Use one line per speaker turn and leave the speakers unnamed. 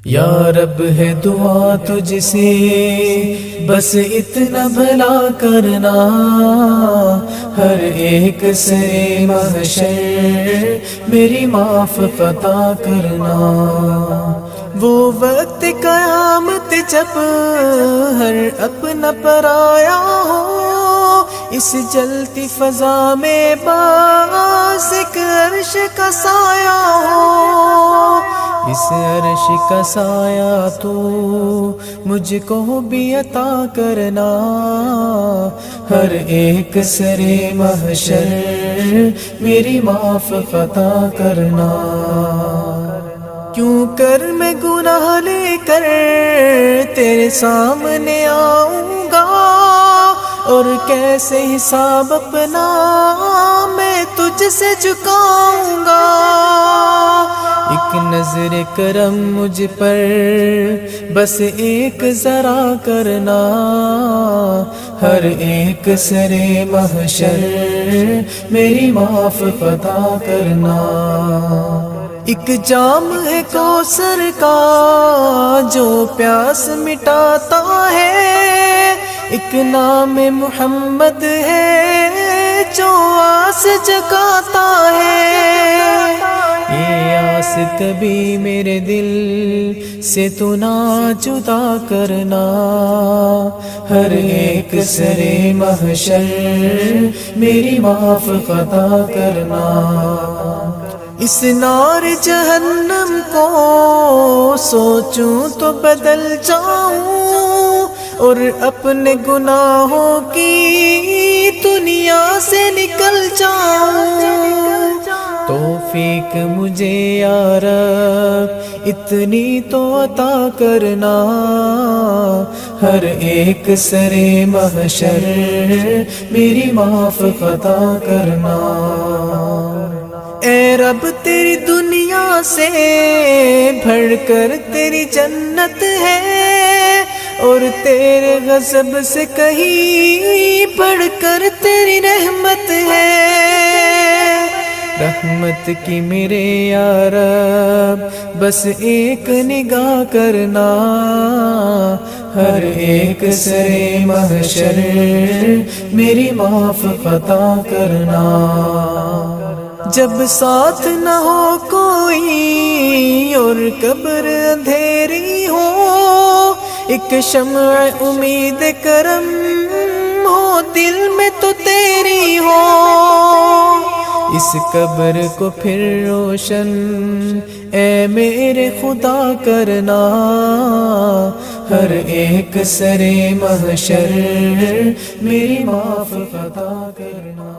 یا رب ہے دعا تجھ سے بس اتنا بھلا کرنا، ہر ایک سے محشر میری معاف عطا کرنا۔ وہ وقت قیامت جب ہر اپنا پرایا ہو، اس جلتی فضا میں باز ایک عرش کا سایہ ہو، اس عرش کا سایہ تو مجھ کو بھی عطا کرنا، ہر ایک سرے محشر میری معاف عطا کرنا۔ کیوں کر میں گناہ لے کر تیرے سامنے آؤں گا، اور کیسے حساب اپنا میں تجھ سے جھکاؤں گا۔ ایک نظر کرم مجھ پر بس ایک ذرا کرنا، ہر ایک سرے محشر میری معاف عطا کرنا۔ ایک جام ہے کوثر کا جو پیاس مٹاتا ہے، ایک نام محمد ہے جو آس جگاتا ہے۔ یہ آس کبھی میرے دل سے تو نہ جدا کرنا، ہر ایک سرے محشر میری معاف عطا کرنا۔ اس نار جہنم کو سوچوں تو بدل جاؤں، اور اپنے گناہوں کی دنیا سے نکل جاؤں۔ توفیق مجھے یا رب اتنی تو عطا کرنا، ہر ایک سرے محشر میری معاف عطا کرنا۔ اے رب تیری دنیا سے بڑھ کر تیری جنت ہے، اور تیرے غضب سے کہیں بڑھ کر تیری رحمت ہے۔ رحمت کی میرے یا رب بس ایک نگاہ کرنا، ہر ایک سرے محشر میری معاف عطا کرنا۔ جب ساتھ نہ ہو کوئی اور قبر اندھیری ہو، ایک شمع امید کرم ہو دل میں تو تیری ہو، اس قبر کو پھر روشن اے میرے خدا کرنا، ہر ایک سرے محشر میری معاف عطا کرنا۔